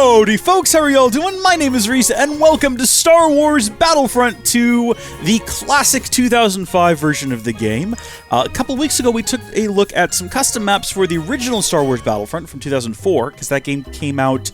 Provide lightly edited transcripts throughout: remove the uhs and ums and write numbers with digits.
Howdy folks, how are y'all doing? My name is Reese, and welcome to Star Wars Battlefront II, the classic 2005 version of the game. A couple weeks ago, we took a look at some custom maps for the original Star Wars Battlefront from 2004, because that game came out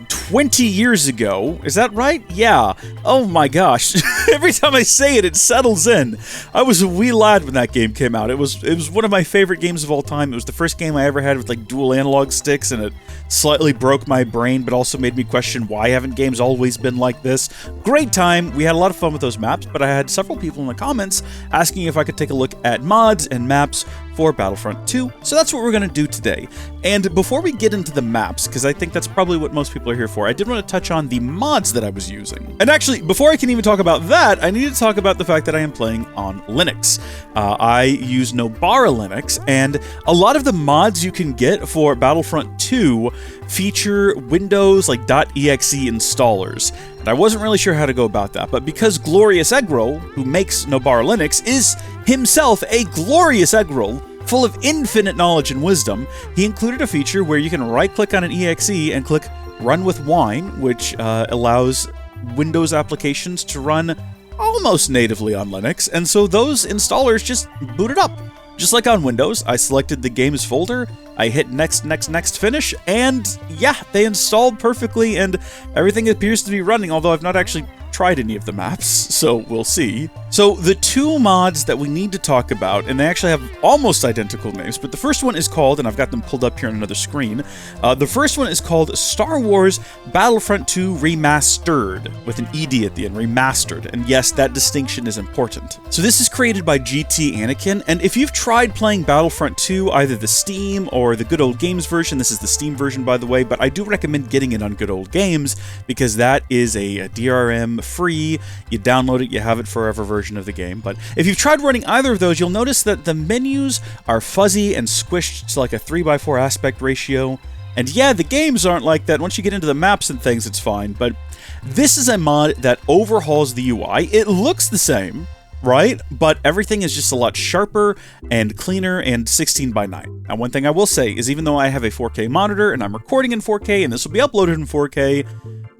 20 years ago. Is that right? Yeah. Oh my gosh. Every time I say it, it settles in. I was a wee lad when that game came out. It was one of my favorite games of all time. It was the first game I ever had with like dual analog sticks, and it slightly broke my brain, but also made me question why haven't games always been like this. Great time. We had a lot of fun with those maps, but I had several people in the comments asking if I could take a look at mods and maps for Battlefront 2, so that's what we're going to do today. And before we get into the maps, because I think that's probably what most people are here for, I did want to touch on the mods that I was using. And actually, before I can even talk about that, I need to talk about the fact that I am playing on Linux. I use Nobara Linux, and a lot of the mods you can get for Battlefront 2 feature Windows like .exe installers. And I wasn't really sure how to go about that, but because Glorious Eggroll, who makes Nobara Linux, is himself a glorious eggroll full of infinite knowledge and wisdom, he included a feature where you can right-click on an exe and click Run with Wine, which allows Windows applications to run almost natively on Linux, and so those installers just booted up. Just like on Windows, I selected the games folder, I hit next, finish, and yeah, they installed perfectly, and everything appears to be running, although I've not actually tried any of the maps, so we'll see. So the two mods that we need to talk about, and they actually have almost identical names, but the first one is called, and I've got them pulled up here on another screen, the first one is called Star Wars Battlefront II Remastered, with an ED at the end, Remastered, and yes, that distinction is important. So this is created by GT Anakin, and if you've tried playing Battlefront 2, either the Steam or the Good Old Games version, this is the Steam version by the way, but I do recommend getting it on Good Old Games, because that is a DRM free, you download it, you have it forever version of the game. But if you've tried running either of those, you'll notice that the menus are fuzzy and squished to like a 3:4 aspect ratio. And yeah, the games aren't like that. Once you get into the maps and things, it's fine. But this is a mod that overhauls the UI. It looks the same, right? But everything is just a lot sharper and cleaner and 16:9. Now, one thing I will say is even though I have a 4K monitor and I'm recording in 4K and this will be uploaded in 4K,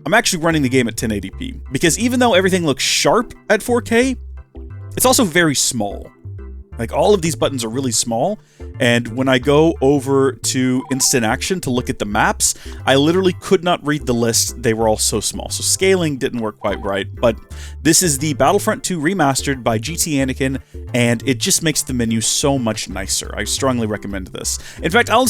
I'm actually running the game at 1080p, because even though everything looks sharp at 4K, it's also very small. Like, all of these buttons are really small, and when I go over to Instant Action to look at the maps, I literally could not read the list. They were all so small, so scaling didn't work quite right, but this is the Battlefront 2 Remastered by GT Anakin, and it just makes the menu so much nicer. I strongly recommend this. In fact, I'll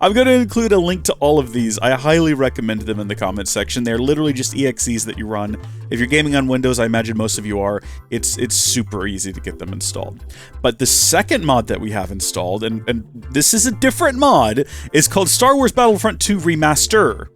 I'm going to include a link to all of these. I highly recommend them in the comments section. They're literally just EXEs that you run. If you're gaming on Windows, I imagine most of you are, it's super easy to get them installed. But the second mod that we have installed, and this is a different mod, is called Star Wars Battlefront II Remaster.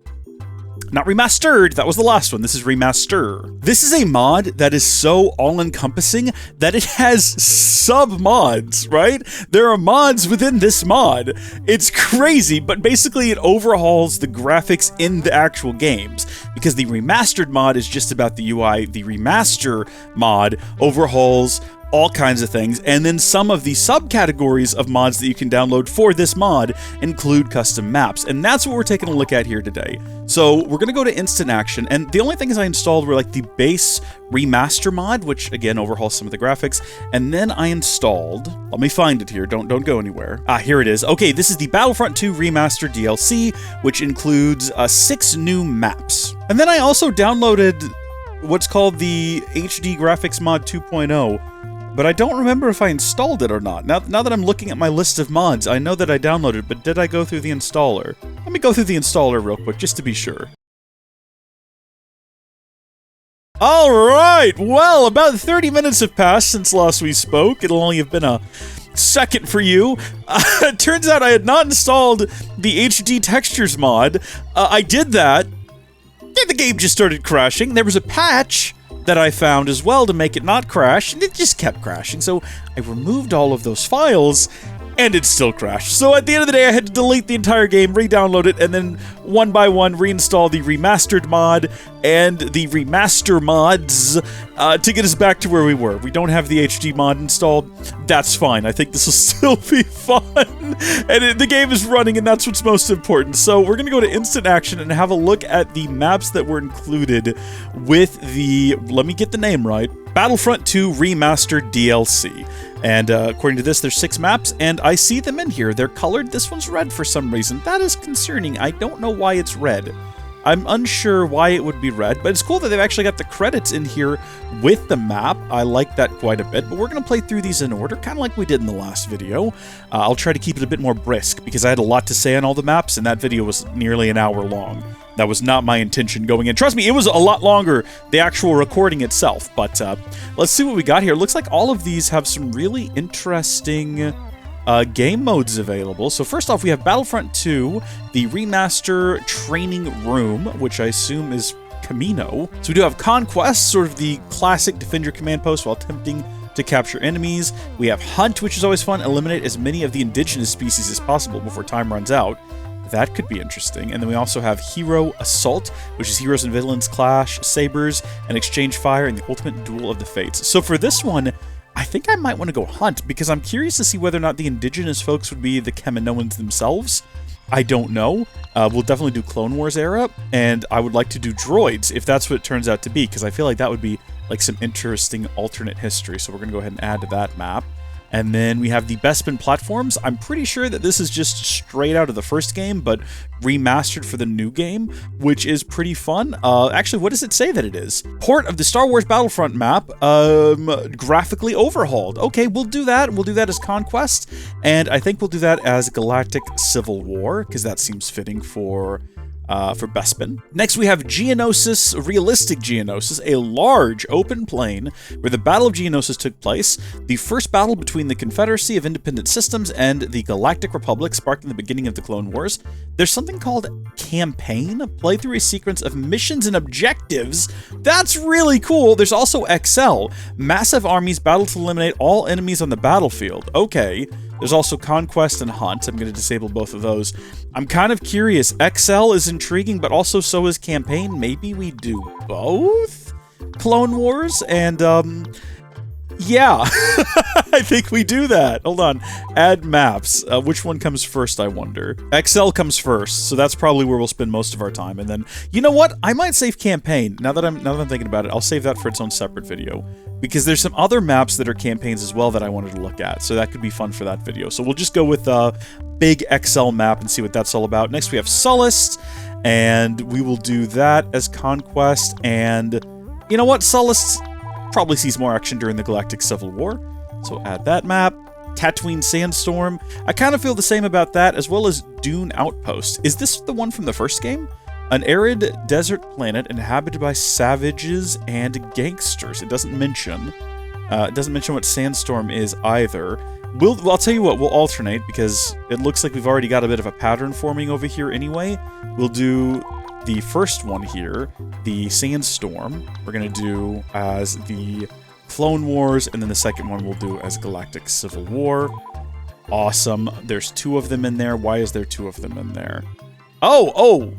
Not Remastered, that was the last one. This is Remaster. This is a mod that is so all-encompassing that it has sub-mods, right? There are mods within this mod. It's crazy, but basically it overhauls the graphics in the actual games, because the Remastered mod is just about the UI. The Remaster mod overhauls all kinds of things, and then some of the subcategories of mods that you can download for this mod include custom maps, and that's what we're taking a look at here today. So we're going to go to Instant Action, and the only things I installed were like the base remaster mod, which again overhauls some of the graphics, and then I installed, let me find it here, don't go anywhere. Ah, here it is. Okay, this is the Battlefront 2 Remaster DLC, which includes 6 new maps. And then I also downloaded what's called the HD Graphics Mod 2.0, but I don't remember if I installed it or not. Now that I'm looking at my list of mods, I know that I downloaded it, but did I go through the installer? Let me go through the installer real quick, just to be sure. Alright, well, about 30 minutes have passed since last we spoke. It'll only have been a second for you. It turns out I had not installed the HD Textures mod. I did that, and the game just started crashing. There was a patch that I found as well to make it not crash, and it just kept crashing. So I removed all of those files, And it still crashed. So at the end of the day, I had to delete the entire game, re-download it, and then one by one reinstall the Remastered mod and the Remaster mods to get us back to where we were. We don't have the HD mod installed. That's fine. I think this will still be fun. And the game is running, and that's what's most important. So we're going to go to Instant Action and have a look at the maps that were included with the, let me get the name right, Battlefront II Remastered DLC. And according to this, there's 6 maps, and I see them in here. They're colored. This one's red for some reason. That is concerning. I don't know why it's red. I'm unsure why it would be red, but it's cool that they've actually got the credits in here with the map. I like that quite a bit, but we're going to play through these in order, kind of like we did in the last video. I'll try to keep it a bit more brisk, because I had a lot to say on all the maps, and that video was nearly an hour long. That was not my intention going in. Trust me, it was a lot longer, the actual recording itself, but let's see what we got here. It looks like all of these have some really interesting game modes available. So first off, we have Battlefront II, the Remaster Training Room, which I assume is Camino. So we do have Conquest, sort of the classic defend your command post while attempting to capture enemies. We have Hunt, which is always fun. Eliminate as many of the indigenous species as possible before time runs out. That could be interesting. And then we also have Hero Assault, which is heroes and villains clash, sabers, and exchange fire in the ultimate duel of the fates. So for this one, I think I might want to go Hunt, because I'm curious to see whether or not the indigenous folks would be the Kaminoans themselves. I don't know. We'll definitely do Clone Wars era, and I would like to do droids, if that's what it turns out to be, because I feel like that would be like some interesting alternate history. So we're going to go ahead and add to that map. And then we have the Bespin platforms. I'm pretty sure that this is just straight out of the first game, but remastered for the new game, which is pretty fun. Actually, what does it say that it is? Port of the Star Wars Battlefront map, graphically overhauled. Okay, we'll do that. We'll do that as Conquest, and I think we'll do that as Galactic Civil War, because that seems fitting for Bespin. Next, we have Geonosis, Realistic Geonosis, a large open plain where the Battle of Geonosis took place, the first battle between the Confederacy of Independent Systems and the Galactic Republic, sparking the beginning of the Clone Wars. There's something called Campaign, play through a sequence of missions and objectives. That's really cool. There's also XL, massive armies battle to eliminate all enemies on the battlefield. Okay. There's also Conquest and Hunt. I'm going to disable both of those. I'm kind of curious. XL is intriguing, but also so is Campaign. Maybe we do both? Clone Wars and, yeah. I think we do that. Hold on. Add maps. Which one comes first, I wonder? XL comes first, so that's probably where we'll spend most of our time. And then, you know what? I might save Campaign. Now that I'm thinking about it, I'll save that for its own separate video, because there's some other maps that are campaigns as well that I wanted to look at, so that could be fun for that video. So we'll just go with a big XL map and see what that's all about. Next, we have Sullust, and we will do that as Conquest. And you know what? Sullust probably sees more action during the Galactic Civil War, so add that map. Tatooine Sandstorm. I kind of feel the same about that, as well as Dune Outpost. Is this the one from the first game? An arid desert planet inhabited by savages and gangsters. It doesn't mention what Sandstorm is either. I'll tell you what, we'll alternate, because it looks like we've already got a bit of a pattern forming over here anyway. We'll do the first one here, the Sandstorm, we're going to do as the Clone Wars, and then the second one we'll do as Galactic Civil War. Awesome. There's 2 of them in there. Why is there 2 of them in there? Oh!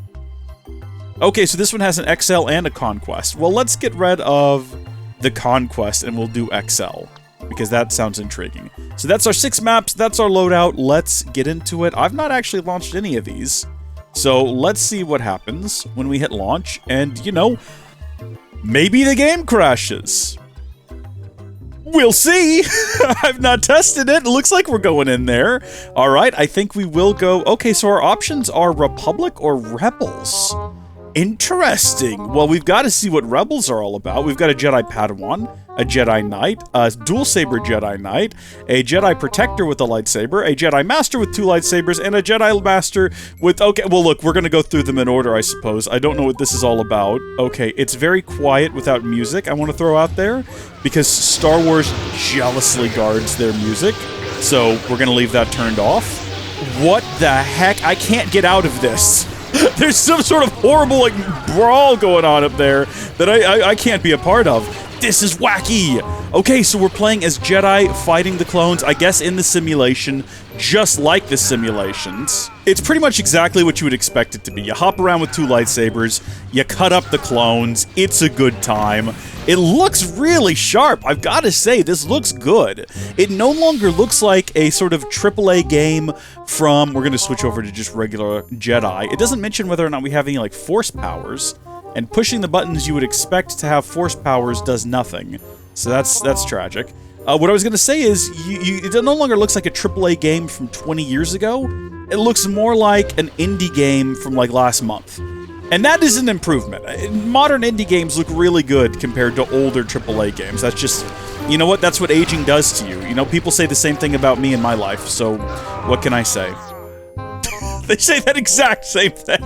Okay, so this one has an XL and a Conquest. Well, let's get rid of the Conquest, and we'll do XL, because that sounds intriguing. So that's our 6 maps, that's our loadout. Let's get into it. I've not actually launched any of these, so let's see what happens when we hit launch, and, you know, maybe the game crashes. We'll see. I've not tested it. It looks like we're going in there. All right, I think we will go. Okay, so our options are Republic or Rebels. Interesting. Well, we've got to see what Rebels are all about. We've got a Jedi Padawan, a Jedi Knight, a dual saber Jedi Knight, a Jedi Protector with a lightsaber, a Jedi Master with 2 lightsabers, and a Jedi Master with... Okay, well, look, we're going to go through them in order, I suppose. I don't know what this is all about. Okay, it's very quiet without music, I want to throw out there, because Star Wars jealously guards their music, so we're going to leave that turned off. What the heck? I can't get out of this. There's some sort of horrible, like, brawl going on up there that I can't be a part of. This is wacky! Okay, so we're playing as Jedi fighting the clones, I guess in the simulation, just like the simulations. It's pretty much exactly what you would expect it to be. You hop around with 2 lightsabers, you cut up the clones, it's a good time. It looks really sharp, I've gotta say, this looks good. It no longer looks like a sort of AAA game from, we're gonna switch over to just regular Jedi. It doesn't mention whether or not we have any, like, force powers. And pushing the buttons you would expect to have force powers does nothing. So that's tragic. What I was going to say is, it no longer looks like a AAA game from 20 years ago. It looks more like an indie game from like last month. And that is an improvement. Modern indie games look really good compared to older AAA games. That's just, you know what? That's what aging does to you. You know, people say the same thing about me in my life, so what can I say? They say that exact same thing.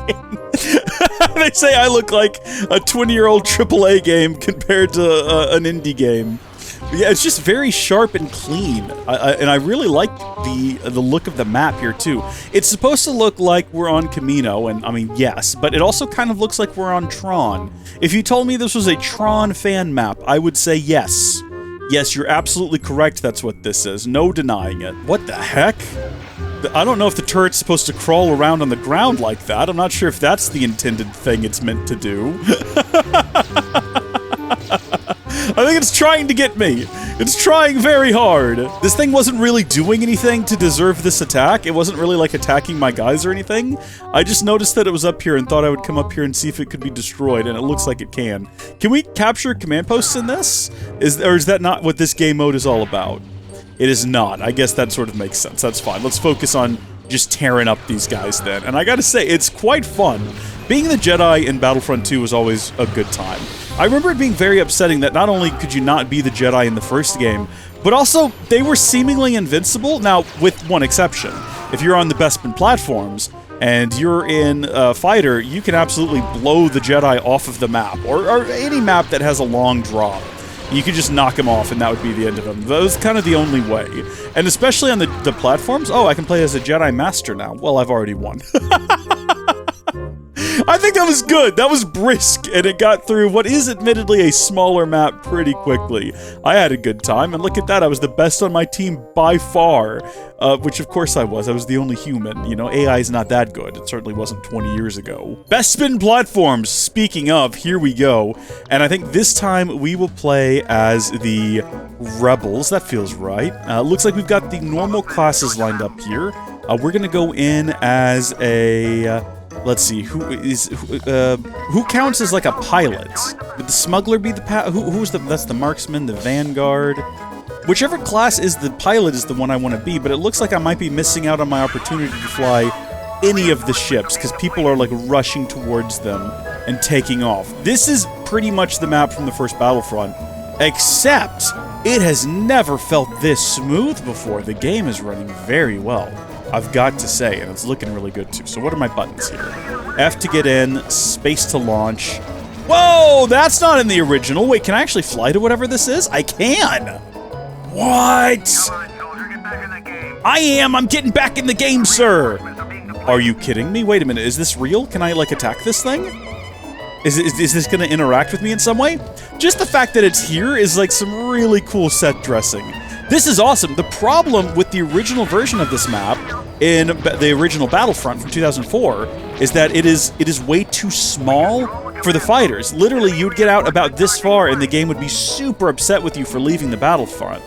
They say I look like a 20-year-old AAA game compared to an indie game. But yeah, it's just very sharp and clean, and I really like the look of the map here too. It's supposed to look like we're on Kamino, and I mean yes, but it also kind of looks like we're on Tron. If you told me this was a Tron fan map, I would say yes. Yes, you're absolutely correct. That's what this is. No denying it. What the heck? I don't know if the turret's supposed to crawl around on the ground like that. I'm not sure if that's the intended thing it's meant to do. I think it's trying to get me. It's trying very hard. This thing wasn't really doing anything to deserve this attack. It wasn't really like attacking my guys or anything. I just noticed that it was up here and thought I would come up here and see if it could be destroyed, and it looks like it can. Can we capture command posts in this? Or is that not what this game mode is all about? It is not. I guess that sort of makes sense. That's fine. Let's focus on just tearing up these guys then. And I gotta say, it's quite fun. Being the Jedi in Battlefront 2 was always a good time. I remember it being very upsetting that not only could you not be the Jedi in the first game, but also they were seemingly invincible. Now, with one exception. If you're on the Bespin platforms and you're in a fighter, you can absolutely blow the Jedi off of the map, or any map that has a long drop. You could just knock him off, and that would be the end of him. That was kind of the only way. And especially on the platforms, oh, I can play as a Jedi Master now. Well, I've already won. I think that was good. That was brisk, and it got through what is admittedly a smaller map pretty quickly. I had a good time, and look at that. I was the best on my team by far, which of course I was. I was the only human. You know, AI is not that good. It certainly wasn't 20 years ago. Bespin platforms. Speaking of, here we go. And I think this time we will play as the Rebels. That feels right. Looks like we've got the normal classes lined up here. We're gonna go in as a... let's see, who counts as like a pilot? Would the smuggler be the that's the marksman, the vanguard? Whichever class is the pilot is the one I want to be, but it looks like I might be missing out on my opportunity to fly any of the ships, because people are like rushing towards them and taking off. This is pretty much the map from the first Battlefront, except it has never felt this smooth before. The game is running very well, I've got to say, and it's looking really good too. So what are my buttons here? F to get in, space to launch. Whoa, that's not in the original. Wait, can I actually fly to whatever this is? I can! What? I am! I'm getting back in the game, sir! Are you kidding me? Wait a minute, is this real? Can I, like, attack this thing? Is this gonna interact with me in some way? Just the fact that it's here is, like, some really cool set dressing. This is awesome. The problem with the original version of this map, in the original Battlefront from 2004, is that it is way too small for the fighters. Literally, you'd get out about this far and the game would be super upset with you for leaving the Battlefront.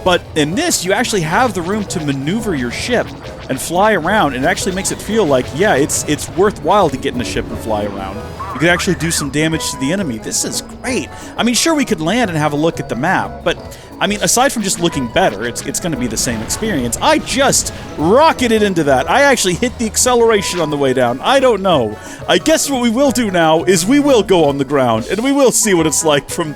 But in this, you actually have the room to maneuver your ship and fly around, and it actually makes it feel like, yeah, it's worthwhile to get in a ship and fly around. You could actually do some damage to the enemy. This is great. I mean, sure, we could land and have a look at the map, but, I mean, aside from just looking better, it's going to be the same experience. I just rocketed into that. I actually hit the acceleration on the way down. I don't know. I guess what we will do now is we will go on the ground, and we will see what it's like from...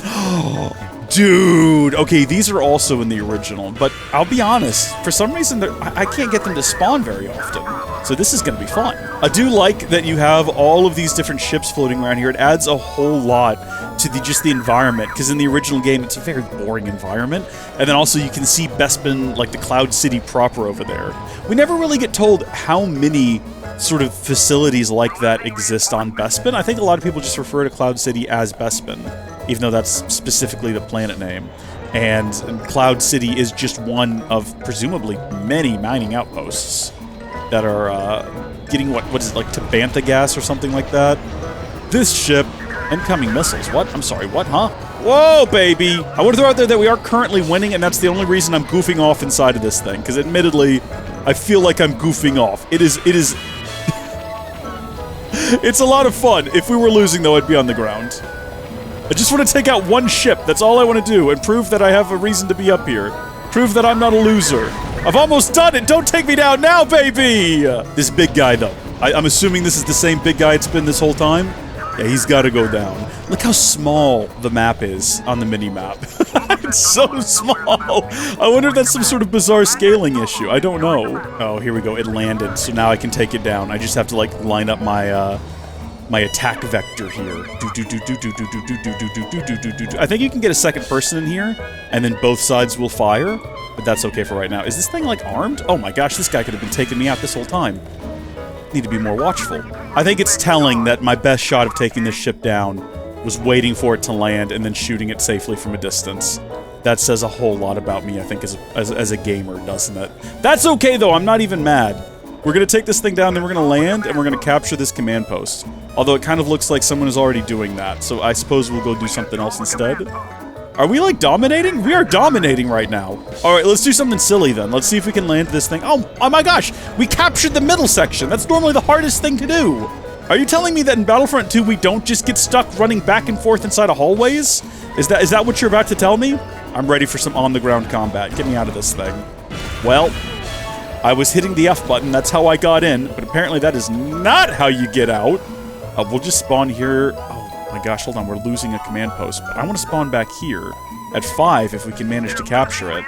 Dude! Okay, these are also in the original, but I'll be honest, for some reason, I can't get them to spawn very often. So this is going to be fun. I do like that you have all of these different ships floating around here. It adds a whole lot to just the environment, because in the original game, it's a very boring environment. And then also you can see Bespin, like the Cloud City proper over there. We never really get told how many sort of facilities like that exist on Bespin. I think a lot of people just refer to Cloud City as Bespin. even though that's specifically the planet name. And Cloud City is just one of presumably many mining outposts that are getting what is it, like Tabantha gas or something like that. This ship, incoming missiles. What? I'm sorry, what, huh? Whoa, baby! I want to throw out there that we are currently winning, and that's the only reason I'm goofing off inside of this thing, because admittedly, I feel like I'm goofing off. It is... It's a lot of fun. If we were losing, though, I'd be on the ground. I just want to take out one ship. That's all I want to do, and prove that I have a reason to be up here. Prove that I'm not a loser. I've almost done it! Don't take me down now, baby! This big guy, though. I'm assuming this is the same big guy it's been this whole time? Yeah, he's got to go down. Look how small the map is on the mini-map. It's so small! I wonder if that's some sort of bizarre scaling issue. I don't know. Oh, here we go. It landed, so now I can take it down. I just have to, like, line up my, my attack vector here. I think you can get a second person in here, and then both sides will fire, but that's okay for right now. Is this thing, like, armed? Oh my gosh, this guy could have been taking me out this whole time. Need to be more watchful. I think it's telling that my best shot of taking this ship down was waiting for it to land and then shooting it safely from a distance. That says a whole lot about me, I think, as a gamer, doesn't it? That's okay, though. I'm not even mad. We're going to take this thing down, then we're going to land, and we're going to capture this command post. Although it kind of looks like someone is already doing that, so I suppose we'll go do something else instead. Are we, like, dominating? We are dominating right now. Alright, let's do something silly, then. Let's see if we can land this thing. Oh my gosh! We captured the middle section! That's normally the hardest thing to do! Are you telling me that in Battlefront 2 we don't just get stuck running back and forth inside of hallways? Is that what you're about to tell me? I'm ready for some on-the-ground combat. Get me out of this thing. Well, I was hitting the F button, that's how I got in, but apparently that is not how you get out. We'll just spawn here. Oh my gosh, hold on, we're losing a command post, but I want to spawn back here at 5 if we can manage to capture it,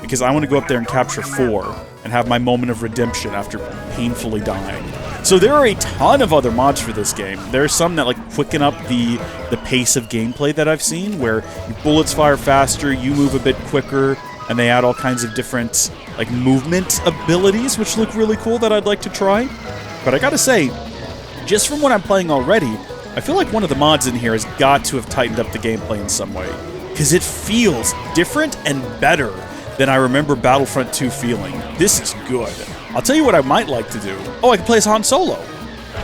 because I want to go up there and capture 4 and have my moment of redemption after painfully dying. So there are a ton of other mods for this game. There are some that like quicken up the pace of gameplay that I've seen, where your bullets fire faster, you move a bit quicker, and they add all kinds of different like movement abilities, which look really cool that I'd like to try. But I gotta say, just from what I'm playing already, I feel like one of the mods in here has got to have tightened up the gameplay in some way, because it feels different and better than I remember Battlefront 2 feeling. This is good. I'll tell you what I might like to do. Oh, I can play as Han Solo.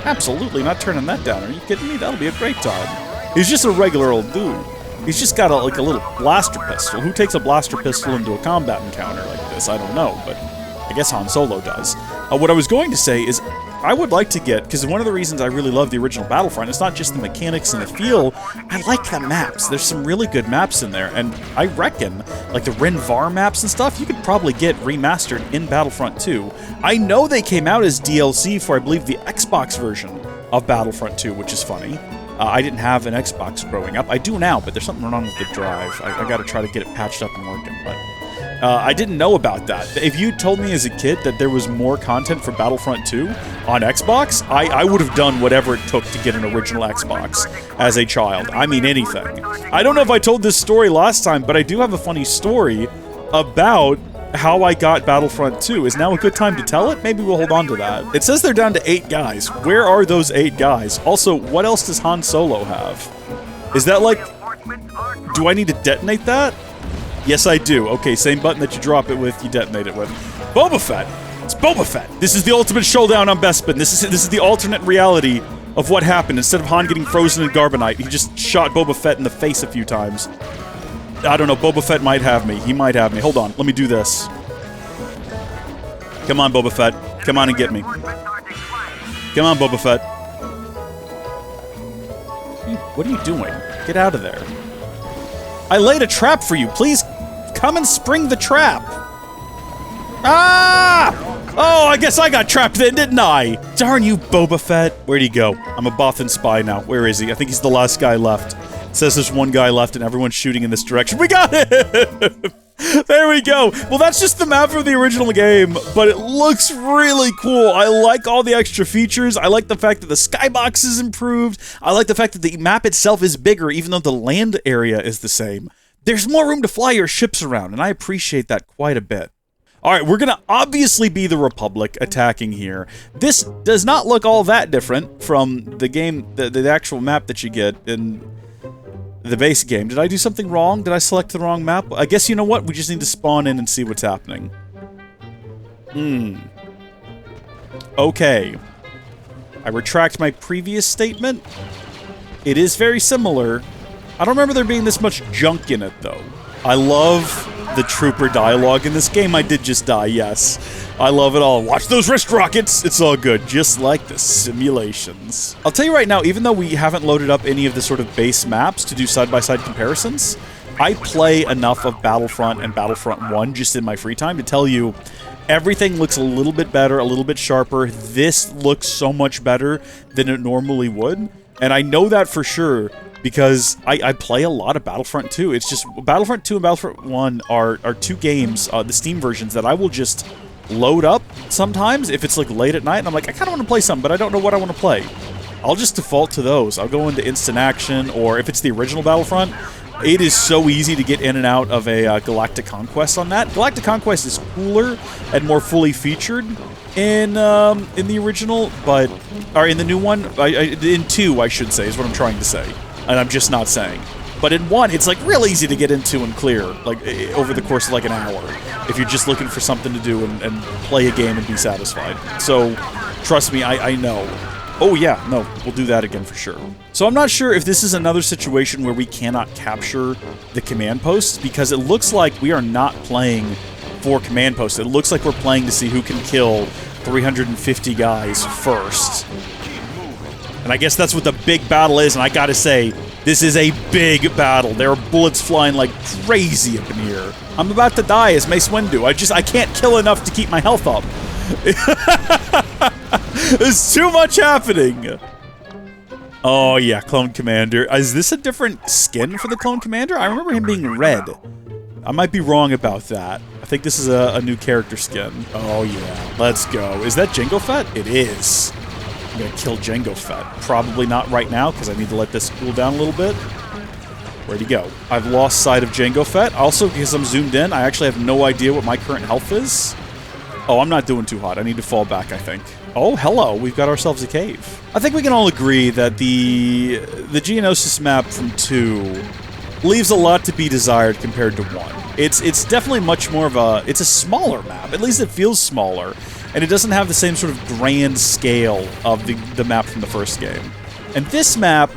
Absolutely not turning that down. Are you kidding me? That'll be a great time. He's just a regular old dude. He's just got like a little blaster pistol. Who takes a blaster pistol into a combat encounter like this? I don't know, but I guess Han Solo does. What I was going to say is, I would like to get, because one of the reasons I really love the original Battlefront, it's not just the mechanics and the feel, I like the maps. There's some really good maps in there, and I reckon, like the Ren-Var maps and stuff, you could probably get remastered in Battlefront 2. I know they came out as DLC for, I believe, the Xbox version of Battlefront 2, which is funny. I didn't have an Xbox growing up. I do now, but there's something wrong with the drive. I gotta try to get it patched up and working, but I didn't know about that. If you told me as a kid that there was more content for Battlefront 2 on Xbox, I would have done whatever it took to get an original Xbox as a child. I mean, anything. I don't know if I told this story last time, but I do have a funny story about how I got Battlefront 2. Is now a good time to tell it? Maybe we'll hold on to that. It says they're down to 8 guys. Where are those 8 guys? Also, what else does Han Solo have? Is that like... Do I need to detonate that? Yes, I do. Okay, same button that you drop it with, you detonate it with. Boba Fett! It's Boba Fett! This is the ultimate showdown on Bespin. This is the alternate reality of what happened. Instead of Han getting frozen in Carbonite, he just shot Boba Fett in the face a few times. I don't know, Boba Fett might have me. He might have me. Hold on, let me do this. Come on, Boba Fett. Come on and get me. Come on, Boba Fett. What are you doing? Get out of there. I laid a trap for you. Please come and spring the trap. Ah! Oh, I guess I got trapped then, didn't I? Darn you, Boba Fett. Where'd he go? I'm a Bothan spy now. Where is he? I think he's the last guy left. It says there's one guy left and everyone's shooting in this direction. We got it! There we go. Well, that's just the map from the original game, but it looks really cool. I like all the extra features. I like the fact that the skybox is improved. I like the fact that the map itself is bigger, even though the land area is the same. There's more room to fly your ships around, and I appreciate that quite a bit. Alright, we're gonna obviously be the Republic attacking here. This does not look all that different from the game, the actual map that you get in the base game. Did I do something wrong? Did I select the wrong map? I guess you know what? We just need to spawn in and see what's happening. Okay. I retract my previous statement. It is very similar. I don't remember there being this much junk in it, though. I love the trooper dialogue in this game. I did just die, yes. I love it all. Watch those wrist rockets! It's all good, just like the simulations. I'll tell you right now, even though we haven't loaded up any of the sort of base maps to do side-by-side comparisons, I play enough of Battlefront and Battlefront 1 just in my free time to tell you everything looks a little bit better, a little bit sharper. This looks so much better than it normally would, and I know that for sure because I play a lot of Battlefront 2. It's just, Battlefront 2 and Battlefront 1 are two games, the Steam versions, that I will just load up sometimes if it's like late at night and I'm like, I kind of want to play something, but I don't know what I want to play. I'll just default to those. I'll go into Instant Action, or if it's the original Battlefront, it is so easy to get in and out of a Galactic Conquest on that. Galactic Conquest is cooler and more fully featured in the original, but, or in the new one, in 2, I should say, is what I'm trying to say. And I'm just not saying. But in 1, it's like real easy to get into and clear, like over the course of like an hour, if you're just looking for something to do and play a game and be satisfied. So, trust me, I know. Oh yeah, no, we'll do that again for sure. So I'm not sure if this is another situation where we cannot capture the command posts, because it looks like we are not playing for command posts. It looks like we're playing to see who can kill 350 guys first. And I guess that's what the big battle is, and I gotta say, this is a big battle. There are bullets flying like crazy up in here. I'm about to die as Mace Windu. I can't kill enough to keep my health up. There's too much happening. Oh yeah, Clone Commander. Is this a different skin for the Clone Commander? I remember him being red. I might be wrong about that. I think this is a new character skin. Oh yeah, let's go. Is that Jango Fett? It is. I'm gonna kill Jango Fett. Probably not right now, because I need to let this cool down a little bit. Where'd he go? I've lost sight of Jango Fett. Also, because I'm zoomed in, I actually have no idea what my current health is. Oh, I'm not doing too hot. I need to fall back, I think. Oh, hello. We've got ourselves a cave. I think we can all agree that the Geonosis map from 2 leaves a lot to be desired compared to 1. It's definitely much more of a... It's a smaller map. At least it feels smaller. And it doesn't have the same sort of grand scale of the map from the first game. And this map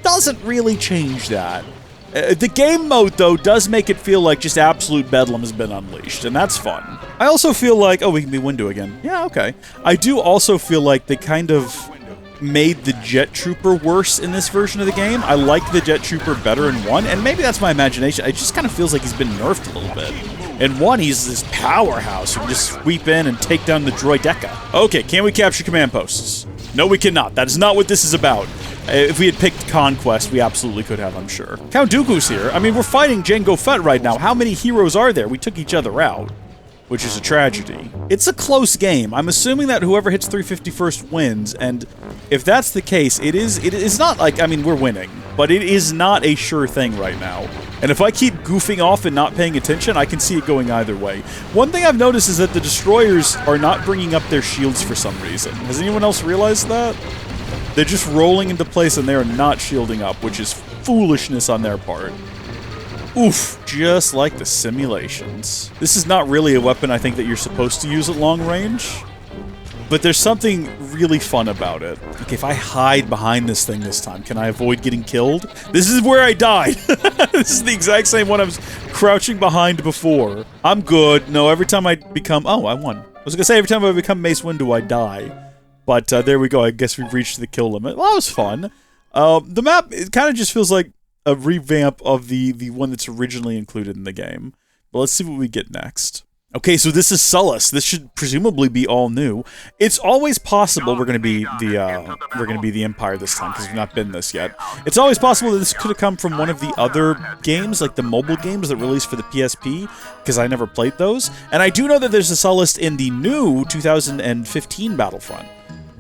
doesn't really change that. The game mode, though, does make it feel like just absolute bedlam has been unleashed, and that's fun. I also feel like... Oh, we can be Windu again. Yeah, okay. I do also feel like they kind of made the Jet Trooper worse in this version of the game. I like the Jet Trooper better in 1, and maybe that's my imagination. It just kind of feels like he's been nerfed a little bit. In 1, he's this powerhouse who can just sweep in and take down the droideka. Okay, can we capture command posts? No, we cannot. That is not what this is about. If we had picked Conquest, we absolutely could have, I'm sure. Count Dooku's here. I mean, we're fighting Jango Fett right now. How many heroes are there? We took each other out, which is a tragedy. It's a close game. I'm assuming that whoever hits 350 first wins, and if that's the case, it is not like, I mean, we're winning, but it is not a sure thing right now. And if I keep goofing off and not paying attention, I can see it going either way. One thing I've noticed is that the destroyers are not bringing up their shields for some reason. Has anyone else realized that? They're just rolling into place and they're not shielding up, which is foolishness on their part. Oof, just like the simulations. This is not really a weapon I think that you're supposed to use at long range, but there's something really fun about it. Okay, if I hide behind this thing this time, can I avoid getting killed? This is where I died. This is the exact same one I was crouching behind before. I'm good. No, every time I become... Oh, I won. I was gonna say every time I become Mace Windu, I die. But there we go. I guess we've reached the kill limit. Well, that was fun. The map, it kind of just feels like a revamp of the one that's originally included in the game. But let's see what we get next. Okay, so this is Suus. This should presumably be all new. It's always possible we're going to be the Empire this time because we've not been this yet. It's always possible that this could have come from one of the other games, like the mobile games that released for the PSP, because I never played those. And I do know that there's a Suus in the new 2015 Battlefront,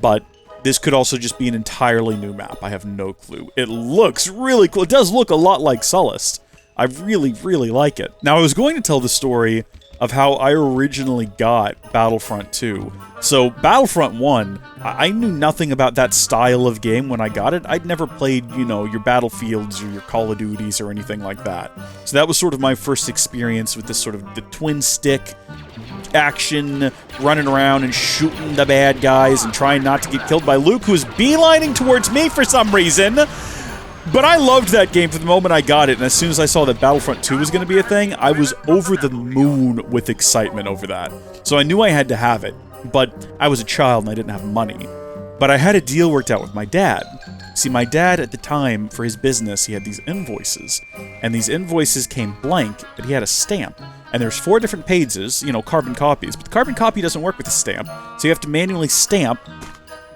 but this could also just be an entirely new map. I have no clue. It looks really cool. It does look a lot like Suus. I really, really like it. Now, I was going to tell the story of how I originally got Battlefront II. So Battlefront 1, I knew nothing about that style of game when I got it. I'd never played, you know, your Battlefields or your Call of Duties or anything like that. So that was sort of my first experience with this sort of the twin stick action, running around and shooting the bad guys and trying not to get killed by Luke, who's beelining towards me for some reason. But I loved that game from the moment I got it, and as soon as I saw that Battlefront 2 was going to be a thing, I was over the moon with excitement over that. So I knew I had to have it, but I was a child and I didn't have money. But I had a deal worked out with my dad. See, my dad at the time, for his business, he had these invoices, and these invoices came blank, but he had a stamp. And there's 4 different pages, you know, carbon copies, but the carbon copy doesn't work with a stamp, so you have to manually stamp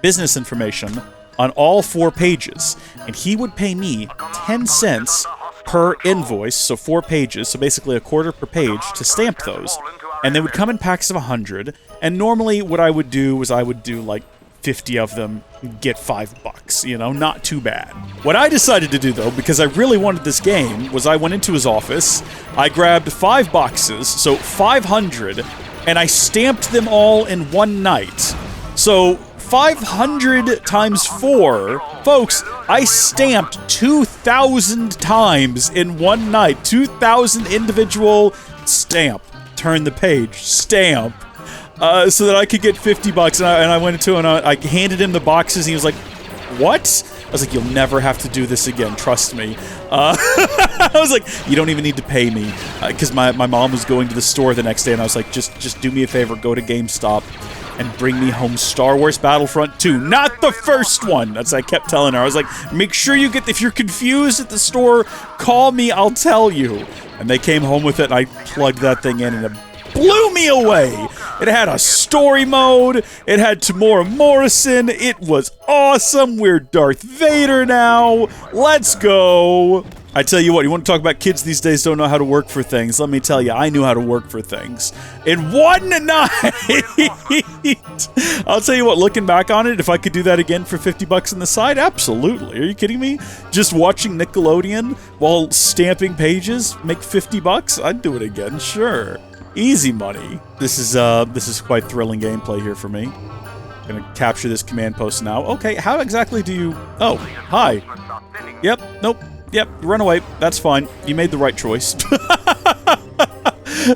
business information on all 4 pages, and he would pay me 10 cents per invoice, so 4 pages, so basically a quarter per page, to stamp those. And they would come in packs of 100, and normally what I would do was I would do like 50 of them, get $5, you know, not too bad. What I decided to do, though, because I really wanted this game, was I went into his office, I grabbed 5 boxes, so 500, and I stamped them all in one night. So 500 times 4, folks, I stamped 2,000 times in one night. 2,000 individual stamp, turn the page, stamp, so that I could get $50. And I went into and I handed him the boxes, and he was like, "What?" I was like, "You'll never have to do this again, trust me." I was like, "You don't even need to pay me," because my mom was going to the store the next day, and I was like, just do me a favor, go to GameStop and bring me home Star Wars Battlefront II, not the first one. That's what I kept telling her. I was like, make sure you get, if you're confused at the store, call me, I'll tell you. And they came home with it, and I plugged that thing in, and it blew me away. It had a story mode, it had Tamora Morrison, it was awesome, we're Darth Vader now, let's go. I tell you what, you want to talk about kids these days don't know how to work for things. Let me tell you, I knew how to work for things. In one night! I'll tell you what, looking back on it, if I could do that again for $50 on the side, absolutely. Are you kidding me? Just watching Nickelodeon while stamping pages, make $50? I'd do it again, sure. Easy money. This is quite thrilling gameplay here for me. Gonna capture this command post now. Okay, how exactly do you... Oh, hi. Yep, nope. Yep, run away. That's fine. You made the right choice.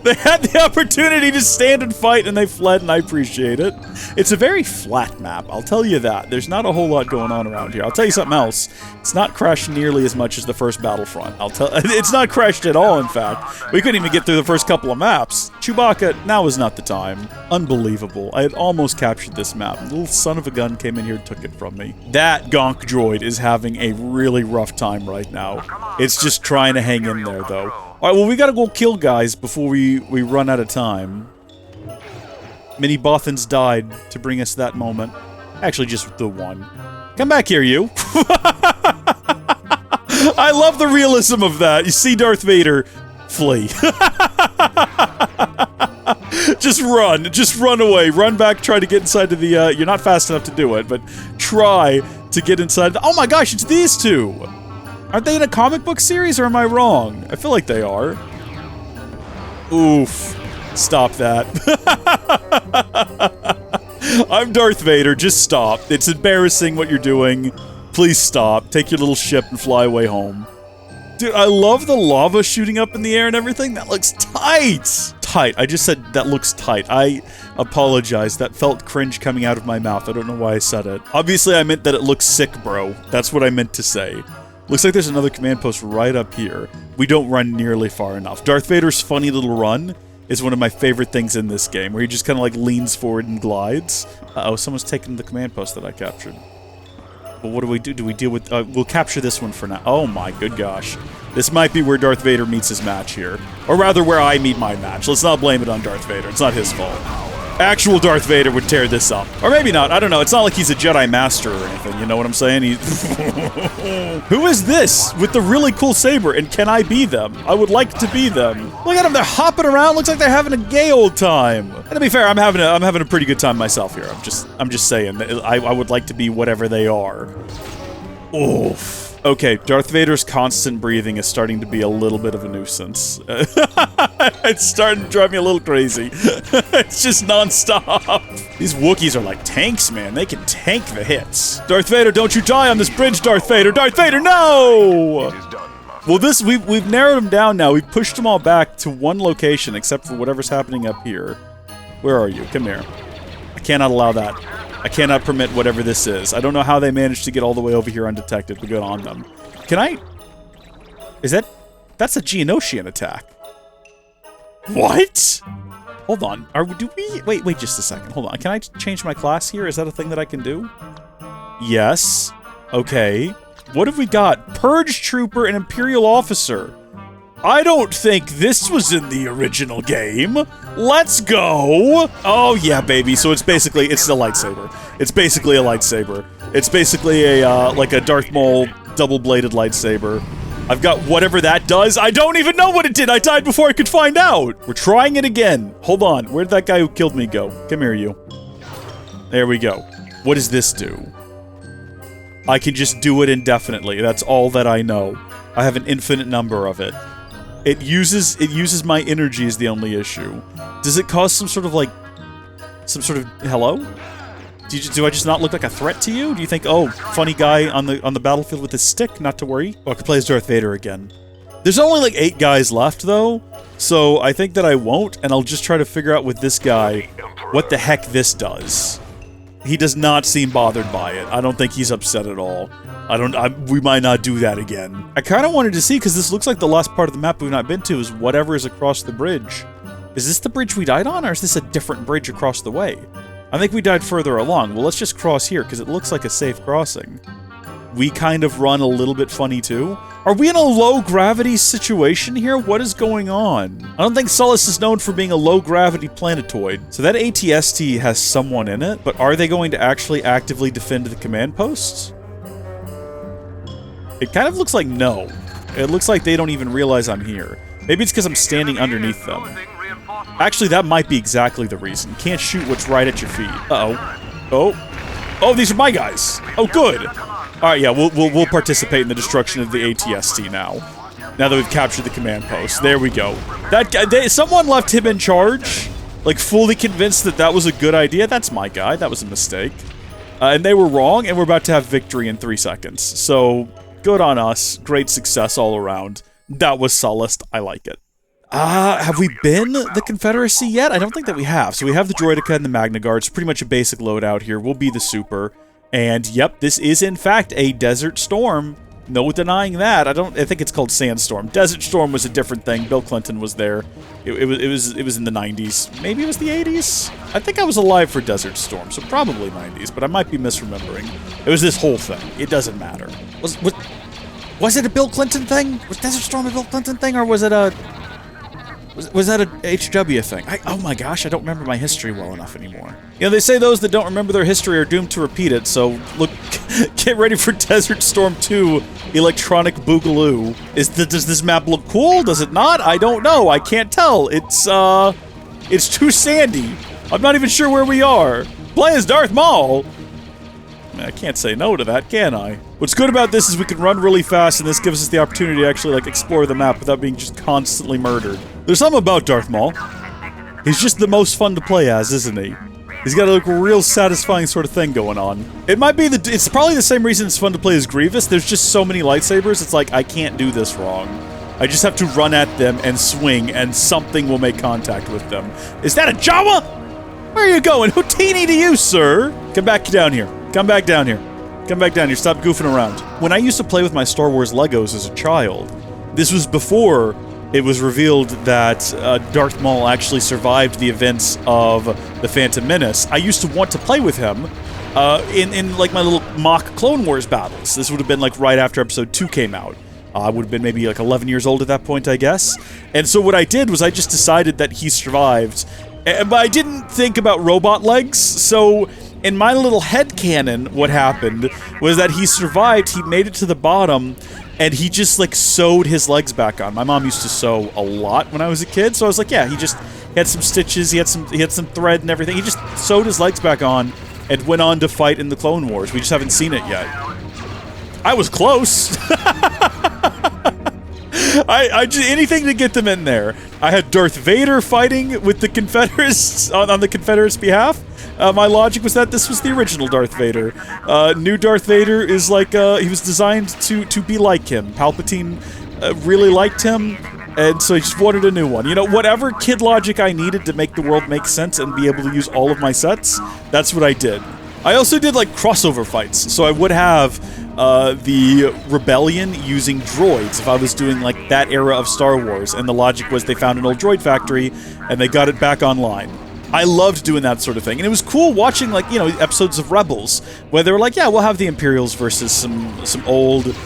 They had the opportunity to stand and fight, and they fled, and I appreciate it. It's a very flat map, I'll tell you that. There's not a whole lot going on around here. I'll tell you something else. It's not crashed nearly as much as the first Battlefront. It's not crashed at all, in fact. We couldn't even get through the first couple of maps. Chewbacca, now is not the time. Unbelievable. I had almost captured this map. The little son of a gun came in here and took it from me. That gonk droid is having a really rough time right now. It's just trying to hang in there, though. Alright, well, we gotta go kill guys before we run out of time. Many Bothans died to bring us that moment. Actually, just the one. Come back here, you. I love the realism of that. You see Darth Vader, flee. Just run away. Run back, try to get inside to the, you're not fast enough to do it, but try to get inside. Oh my gosh, it's these two! Aren't they in a comic book series, or am I wrong? I feel like they are. Oof. Stop that. I'm Darth Vader, just stop. It's embarrassing what you're doing. Please stop. Take your little ship and fly away home. Dude, I love the lava shooting up in the air and everything. That looks tight! Tight. I just said that looks tight. I apologize. That felt cringe coming out of my mouth. I don't know why I said it. Obviously, I meant that it looks sick, bro. That's what I meant to say. Looks like there's another command post right up here. We don't run nearly far enough. Darth Vader's funny little run is one of my favorite things in this game, where he just kind of like leans forward and glides. Uh-oh, someone's taken the command post that I captured. But what do we do? Do we deal with... we'll capture this one for now. Oh my good gosh. This might be where Darth Vader meets his match here. Or rather, where I meet my match. Let's not blame it on Darth Vader. It's not his fault. Actual Darth Vader would tear this up. Or maybe not. I don't know. It's not like he's a Jedi Master or anything. You know what I'm saying? Who is this with the really cool saber? And can I be them? I would like to be them. Look at them. They're hopping around. Looks like they're having a gay old time. And to be fair, I'm having a pretty good time myself here. I'm just saying that I would like to be whatever they are. Oof. Okay, Darth Vader's constant breathing is starting to be a little bit of a nuisance. It's starting to drive me a little crazy. It's just non-stop. These Wookiees are like tanks, man. They can tank the hits. Darth Vader, don't you die on this bridge, Darth Vader! Darth Vader, no! Well, we've narrowed them down now. We've pushed them all back to one location, except for whatever's happening up here. Where are you? Come here. I cannot allow that. I cannot permit whatever this is. I don't know how they managed to get all the way over here undetected to get on them. Can I... That's a Geonosian attack. What? Hold on. Wait just a second. Hold on. Can I change my class here? Is that a thing that I can do? Yes. Okay. What have we got? Purge Trooper and Imperial Officer. I don't think this was in the original game. Let's go! Oh, yeah, baby. So it's a lightsaber. It's basically a lightsaber. It's basically like a Darth Maul double-bladed lightsaber. I've got whatever that does. I don't even know what it did. I died before I could find out. We're trying it again. Hold on. Where'd that guy who killed me go? Come here, you. There we go. What does this do? I can just do it indefinitely. That's all that I know. I have an infinite number of it. It uses my energy is the only issue. Does it cause some sort of hello? Do I just not look like a threat to you? Do you think, oh, funny guy on the battlefield with his stick, not to worry? Oh, I could play as Darth Vader again. There's only like 8 guys left though, so I think that I won't, and I'll just try to figure out with this guy what the heck this does. He does not seem bothered by it. I don't think he's upset at all. We might not do that again. I kind of wanted to see, because this looks like the last part of the map we've not been to, is whatever is across the bridge. Is this the bridge we died on, or is this a different bridge across the way? I think we died further along. Well, let's just cross here, because it looks like a safe crossing. We kind of run a little bit funny, too. Are we in a low-gravity situation here? What is going on? I don't think Suus is known for being a low-gravity planetoid. So that ATST has someone in it, but are they going to actually actively defend the command posts? It kind of looks like no. It looks like they don't even realize I'm here. Maybe it's because I'm standing underneath them. Actually, that might be exactly the reason. Can't shoot what's right at your feet. Uh-oh. Oh, these are my guys. Oh, good. All right, yeah, we'll participate in the destruction of the ATST now. Now that we've captured the command post. There we go. That guy, someone left him in charge, like fully convinced that that was a good idea. That's my guy. That was a mistake. And they were wrong, and we're about to have victory in 3 seconds. So, good on us. Great success all around. That was Suus. I like it. Have we been the Confederacy yet? I don't think that we have. So we have the Droideka and the Magna Guard. It's pretty much a basic loadout here. We'll be the Super. And yep, this is in fact a Desert Storm. No denying that. I think it's called Sandstorm. Desert Storm was a different thing. Bill Clinton was there. It was in the 90s. Maybe it was the 80s? I think I was alive for Desert Storm, so probably 90s, but I might be misremembering. It was this whole thing. It doesn't matter. Was it a Bill Clinton thing? Was Desert Storm a Bill Clinton thing, or was it a... Was that a HW thing? Oh my gosh, I don't remember my history well enough anymore. You know, they say those that don't remember their history are doomed to repeat it, so look, get ready for Desert Storm 2 Electronic Boogaloo. Does this map look cool? Does it not? I don't know. I can't tell. It's too sandy. I'm not even sure where we are. Play as Darth Maul. I can't say no to that, can I? What's good about this is we can run really fast, and this gives us the opportunity to actually, like, explore the map without being just constantly murdered. There's something about Darth Maul. He's just the most fun to play as, isn't he? He's got a like, real satisfying sort of thing going on. It's probably the same reason it's fun to play as Grievous. There's just so many lightsabers, it's like, I can't do this wrong. I just have to run at them and swing, and something will make contact with them. Is that a Jawa? Where are you going? Houdini to you, sir! Come back down here. Come back down here. Come back down here. Stop goofing around. When I used to play with my Star Wars Legos as a child, this was before it was revealed that Darth Maul actually survived the events of The Phantom Menace. I used to want to play with him in like my little mock Clone Wars battles. This would have been like right after Episode 2 came out. I would have been maybe like 11 years old at that point, I guess. And so what I did was I just decided that he survived. But I didn't think about robot legs, so... In my little headcanon, what happened was that he survived, he made it to the bottom, and he just, like, sewed his legs back on. My mom used to sew a lot when I was a kid, so I was like, yeah, he had some stitches, he had some thread and everything. He just sewed his legs back on and went on to fight in the Clone Wars. We just haven't seen it yet. I was close. I just, anything to get them in there. I had Darth Vader fighting with the Confederates on the Confederates' behalf. My logic was that this was the original Darth Vader. New Darth Vader is like, he was designed to be like him. Palpatine really liked him, and so I just wanted a new one. You know, whatever kid logic I needed to make the world make sense and be able to use all of my sets, that's what I did. I also did, like, crossover fights, so I would have the Rebellion using droids if I was doing, like, that era of Star Wars, and the logic was they found an old droid factory, and they got it back online. I loved doing that sort of thing, and it was cool watching, like, you know, episodes of Rebels, where they were like, yeah, we'll have the Imperials versus some old,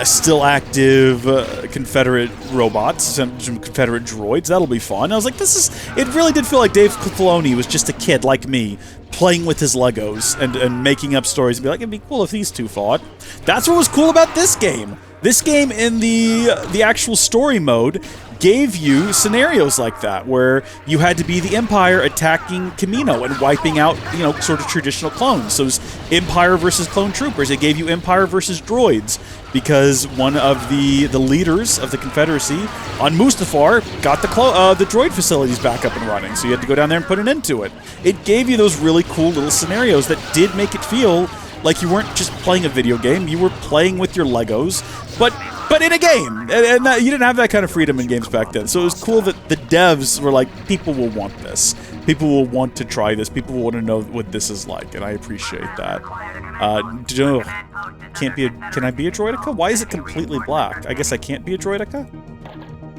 still active Confederate robots, some Confederate droids. That'll be fun. I was like, it really did feel like Dave Filoni was just a kid like me, playing with his Legos and making up stories and be like, it'd be cool if these two fought. That's what was cool about this game. This game in the actual story mode gave you scenarios like that, where you had to be the Empire attacking Camino and wiping out, you know, sort of traditional clones. So it was Empire versus clone troopers. It gave you Empire versus droids, because one of the leaders of the Confederacy on Mustafar got the droid facilities back up and running, so you had to go down there and put an end to it. It gave you those really cool little scenarios that did make it feel like you weren't just playing a video game, you were playing with your Legos, but in a game, and you didn't have that kind of freedom in games back then. So it was cool that the devs were like, people will want this. People will want to try this. People will want to know what this is like, and I appreciate that. Can I be a droidica? Why is it completely black? I guess I can't be a droidica?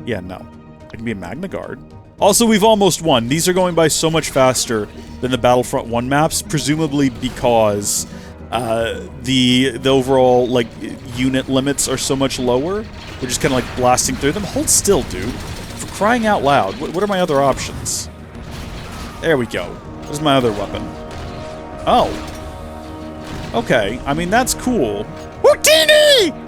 Yeah, no. I can be a Magna Guard. Also, we've almost won. These are going by so much faster than the Battlefront 1 maps, presumably because the overall, like, unit limits are so much lower. We're just kind of, like, blasting through them. Hold still, dude. For crying out loud. What are my other options? There we go. This is my other weapon. Oh. Okay. I mean, that's cool. Houdini!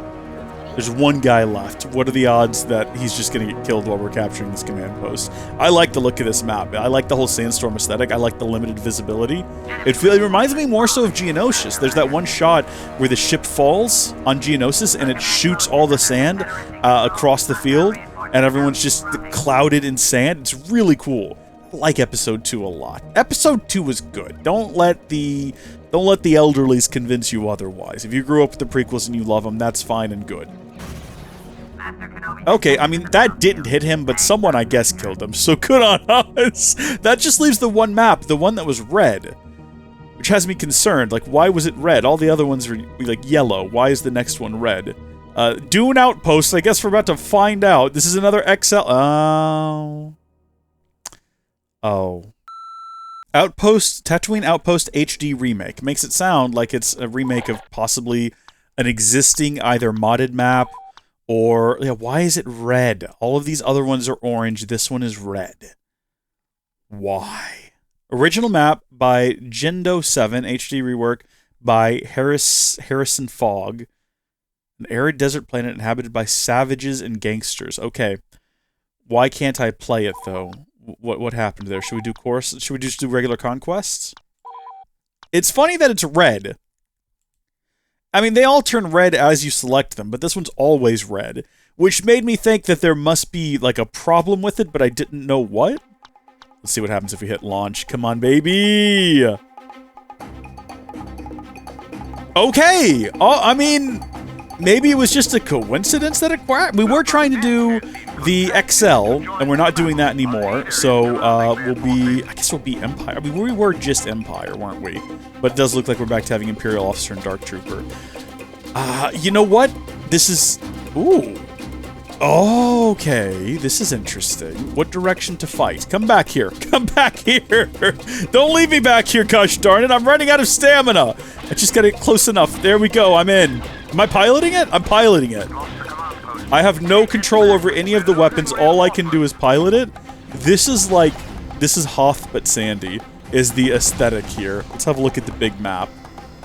There's one guy left. What are the odds that he's just going to get killed while we're capturing this command post? I like the look of this map. I like the whole sandstorm aesthetic. I like the limited visibility. It reminds me more so of Geonosis. There's that one shot where the ship falls on Geonosis and it shoots all the sand across the field, and everyone's just clouded in sand. It's really cool. I like Episode 2 a lot. Episode 2 was good. Don't let the elderlies convince you otherwise. If you grew up with the prequels and you love them, that's fine and good. Okay, I mean, that didn't hit him, but someone, I guess, killed him, so good on us. That just leaves the one map, the one that was red, which has me concerned. Like, why was it red? All the other ones were, like, yellow. Why is the next one red? Dune Outpost, I guess we're about to find out. This is another XL... Oh. Outpost, Tatooine Outpost HD remake. Makes it sound like it's a remake of possibly an existing either modded map or... Yeah, why is it red? All of these other ones are orange. This one is red. Why? Original map by Jindo 7, HD rework by Harrison Fogg. An arid desert planet inhabited by savages and gangsters. Okay. Why can't I play it, though? What happened there? Should we do course? Should we just do regular conquests? It's funny that it's red. I mean, they all turn red as you select them, but this one's always red, which made me think that there must be, like, a problem with it, but I didn't know what. Let's see what happens if we hit launch. Come on, baby! Okay! Oh, I mean... Maybe it was just a coincidence that it... We were trying to do the XL, and we're not doing that anymore, so we'll be... I guess we'll be Empire. I mean, we were just Empire, weren't we? But it does look like we're back to having Imperial Officer and Dark Trooper. You know what? This is... Ooh. Okay, this is interesting. What direction to fight? Come back here. Come back here. Don't leave me back here, gosh darn it. I'm running out of stamina. I just gotta get close enough. There we go. I'm in. Am I piloting it? I'm piloting it. I have no control over any of the weapons. All I can do is pilot it. This is like... This is Hoth but sandy, is the aesthetic here. Let's have a look at the big map.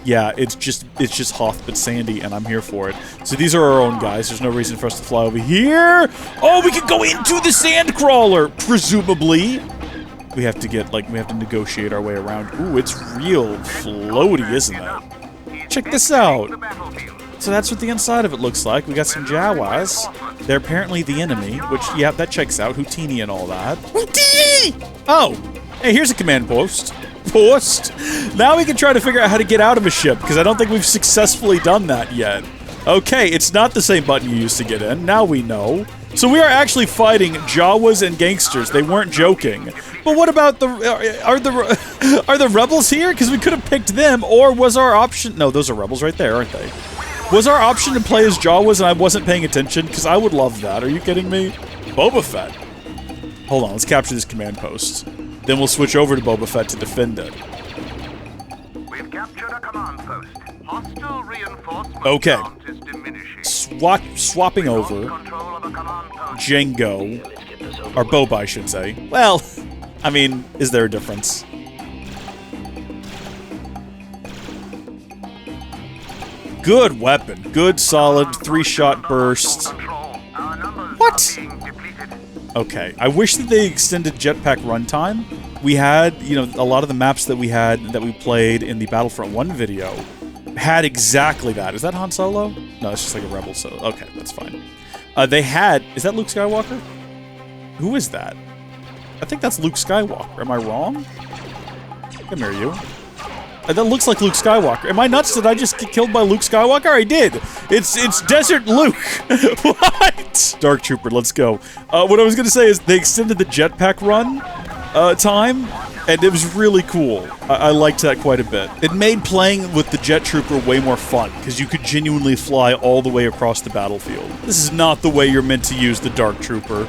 Yeah, it's just Hoth but sandy, and I'm here for it. So these are our own guys. There's no reason for us to fly over here. Oh, we can go into the sand crawler, presumably. We have to get, like, we have to negotiate our way around. Ooh, it's real floaty, isn't it? Check this out. So that's what the inside of it looks like. We got some Jawas. They're apparently the enemy, which, yeah, that checks out. Houdini and all that. Houdini! Oh, hey, here's a command post. Now we can try to figure out how to get out of a ship, because I don't think we've successfully done that yet. Okay, it's not the same button you used to get in. Now we know. So we are actually fighting Jawas and gangsters. They weren't joking. But what about the... Are the rebels here? Because we could have picked them, or was our option... No, those are rebels right there, aren't they? Was our option to play as Jawas and I wasn't paying attention? Because I would love that. Are you kidding me? Boba Fett. Hold on, let's capture this command post. Then we'll switch over to Boba Fett to defend it. We've captured a command post. Hostile reinforcement okay. count is diminishing. Swapping over. Jango. Or Boba, I should say. Well, I mean, is there a difference? Good weapon. Good, solid, 3-shot burst. What? Okay, I wish that they extended Jetpack runtime. We had, you know, a lot of the maps that we played in the Battlefront 1 video had exactly that. Is that Han Solo? No, it's just like a Rebel Solo. Okay, that's fine. They had... Is that Luke Skywalker? Who is that? I think that's Luke Skywalker. Am I wrong? Come here, you. That looks like Luke Skywalker. Am I nuts? Did I just get killed by Luke Skywalker? I did. It's Desert Luke. What? Dark Trooper, let's go. What I was going to say is they extended the jetpack run time, and it was really cool. I liked that quite a bit. It made playing with the Jet Trooper way more fun, because you could genuinely fly all the way across the battlefield. This is not the way you're meant to use the Dark Trooper.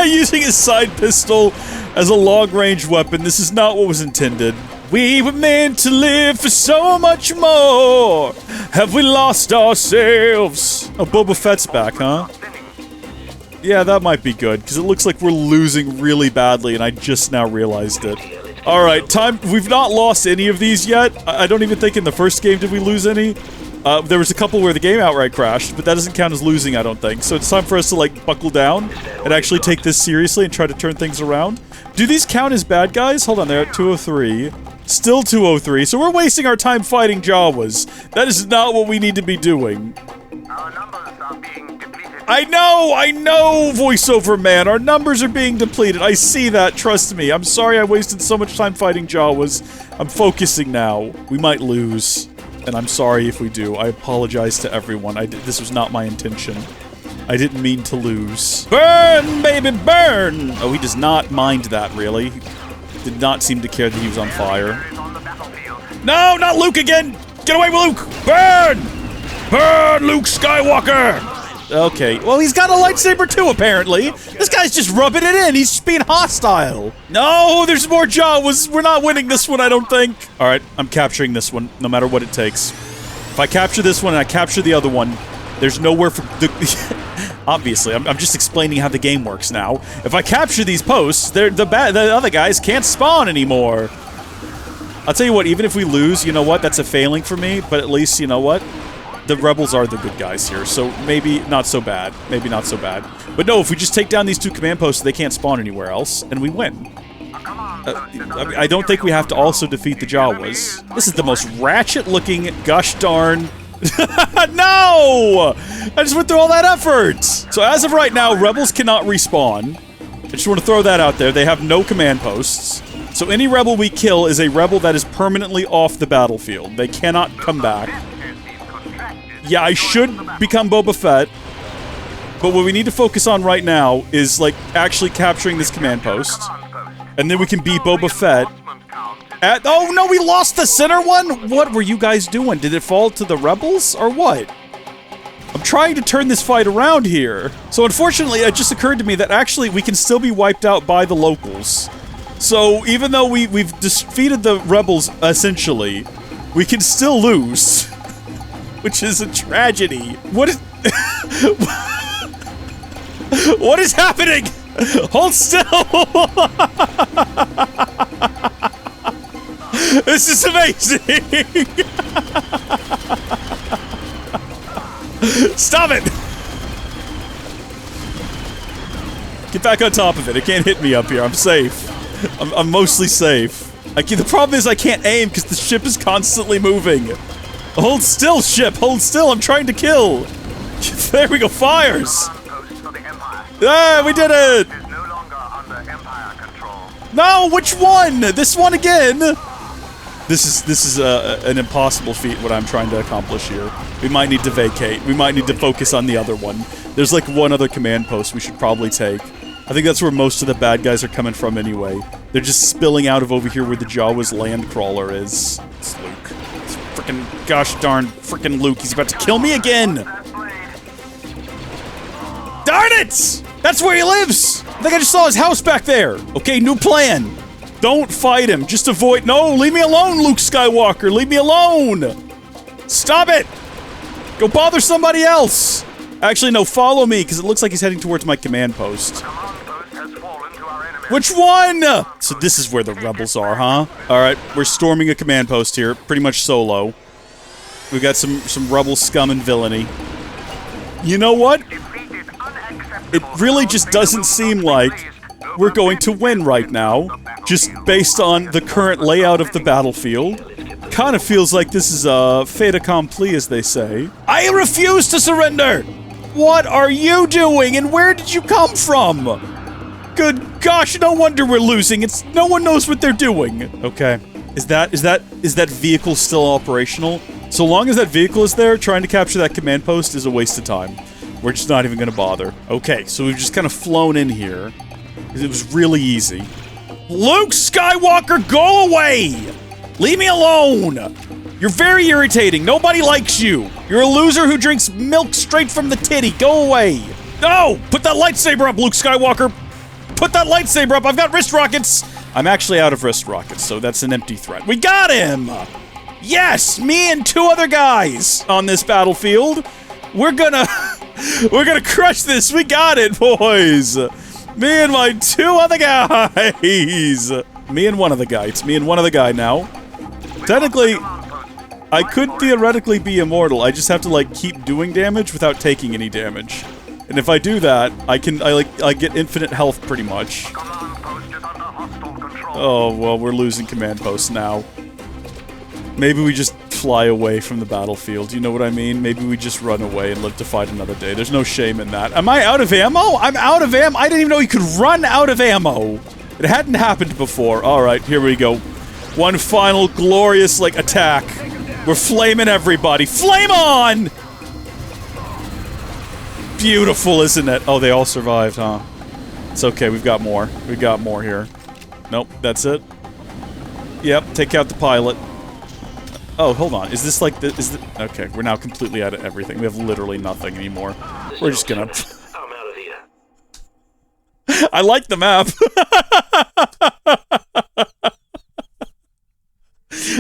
Using his side pistol as a long-range weapon, this is not what was intended. We were meant to live for so much more. Have we lost ourselves? Oh, Boba Fett's back, huh? Yeah, that might be good, because it looks like we're losing really badly, and I just now realized it. Alright, time. We've not lost any of these yet. I don't even think in the first game did we lose any. There was a couple where the game outright crashed, but that doesn't count as losing, I don't think. So it's time for us to, like, buckle down and actually take this seriously and try to turn things around. Do these count as bad guys? Hold on, they're at 203. Still 203, so we're wasting our time fighting Jawas. That is not what we need to be doing. Our numbers are being depleted. I know, voiceover man. Our numbers are being depleted. I see that, trust me. I'm sorry I wasted so much time fighting Jawas. I'm focusing now. We might lose, and I'm sorry if we do. I apologize to everyone. This was not my intention. I didn't mean to lose. Burn, baby, burn! Oh, he does not mind that, really. Did not seem to care that he was on fire. No, not Luke again! Get away with Luke! Burn! Burn, Luke Skywalker! Okay, well, he's got a lightsaber too, apparently. This guy's just rubbing it in. He's just being hostile. No, there's more Jawas. We're not winning this one, I don't think. All right, I'm capturing this one, no matter what it takes. If I capture this one and I capture the other one, there's nowhere for the... Obviously, I'm just explaining how the game works now. If I capture these posts, the other guys can't spawn anymore. I'll tell you what, even if we lose, you know what? That's a failing for me, but at least, you know what? The rebels are the good guys here, so maybe not so bad. Maybe not so bad. But no, if we just take down these two command posts, they can't spawn anywhere else, and we win. I don't think we have to also defeat the Jawas. This is the most ratchet-looking, gosh darn... No! I just went through all that effort! So as of right now, rebels cannot respawn. I just want to throw that out there. They have no command posts. So any rebel we kill is a rebel that is permanently off the battlefield. They cannot come back. Yeah, I should become Boba Fett. But what we need to focus on right now is, like, actually capturing this command post. And then we can be Boba Fett. Oh no, we lost the center one? What were you guys doing? Did it fall to the rebels, or what? I'm trying to turn this fight around here. So unfortunately, it just occurred to me that actually we can still be wiped out by the locals. So even though we've defeated the rebels, essentially, we can still lose. Which is a tragedy. What is... What is happening? Hold still! This is amazing! Stop it! Get back on top of it. It can't hit me up here. I'm safe. I'm mostly safe. The problem is I can't aim because the ship is constantly moving. Hold still, ship! Hold still, I'm trying to kill! There we go, fires! Ah, we did it! Is no longer under Empire control. No, which one? This one again? This is an impossible feat, what I'm trying to accomplish here. We might need to vacate. We might need to focus on the other one. There's like one other command post we should probably take. I think that's where most of the bad guys are coming from anyway. They're just spilling out of over here where the Jawa's land crawler is. It's Luke. It's frickin' gosh darn frickin' Luke. He's about to kill me again! Darn it! That's where he lives! I think I just saw his house back there. Okay, new plan. Don't fight him. Just avoid— No, leave me alone, Luke Skywalker. Leave me alone! Stop it! Go bother somebody else! Actually, no, follow me, because it looks like he's heading towards my command post. Which one? So this is where the rebels are, huh? Alright, we're storming a command post here, pretty much solo. We got some rebel scum and villainy. You know what? It really just doesn't seem like we're going to win right now, just based on the current layout of the battlefield. Kind of feels like this is a fait accompli, as they say. I refuse to surrender! What are you doing, and where did you come from? Good gosh, no wonder we're losing. It's— no one knows what they're doing. Okay. Is that vehicle still operational? So long as that vehicle is there, trying to capture that command post is a waste of time. We're just not even gonna bother. Okay, so we've just kind of flown in here. It was really easy. Luke Skywalker, go away! Leave me alone! You're very irritating. Nobody likes you. You're a loser who drinks milk straight from the titty. Go away. No! Put that lightsaber up, Luke Skywalker! Put that lightsaber up! I've got wrist rockets! I'm actually out of wrist rockets, so that's an empty threat. We got him! Yes! Me and 2 other guys on this battlefield. We're gonna— we're gonna crush this! We got it, boys! Me and my 2 other guys! Me and one other guy. It's me and one other guy now. Technically, I could theoretically be immortal. I just have to, like, keep doing damage without taking any damage. And if I do that, I get infinite health pretty much. Oh, well, we're losing command posts now. Maybe we just fly away from the battlefield, you know what I mean? Maybe we just run away and live to fight another day. There's no shame in that. Am I out of ammo? I'm out of ammo? I didn't even know you could run out of ammo! It hadn't happened before. Alright, here we go. One final glorious, like, attack. We're flaming everybody. Flame on! Beautiful, isn't it? Oh, they all survived, huh? It's okay, we've got more. We've got more here. Nope, that's it. Yep, take out the pilot. Oh, hold on. Is this like the— okay, we're now completely out of everything. We have literally nothing anymore. We're just gonna— I'm out of here. I like the map.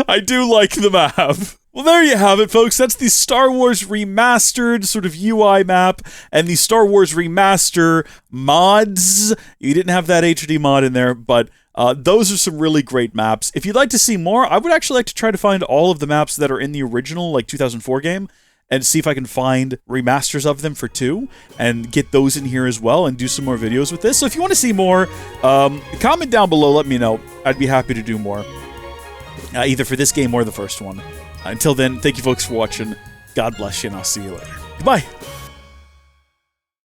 I do like the map. Well, there you have it, folks. That's the Star Wars Remastered sort of UI map and the Star Wars Remaster mods. You didn't have that HD mod in there, but those are some really great maps. If you'd like to see more, I would actually like to try to find all of the maps that are in the original, like, 2004 game, and see if I can find remasters of them for 2, and get those in here as well, and do some more videos with this. So if you want to see more, comment down below, let me know. I'd be happy to do more. Either for this game or the first one. Until then, thank you folks for watching. God bless you, and I'll see you later. Goodbye!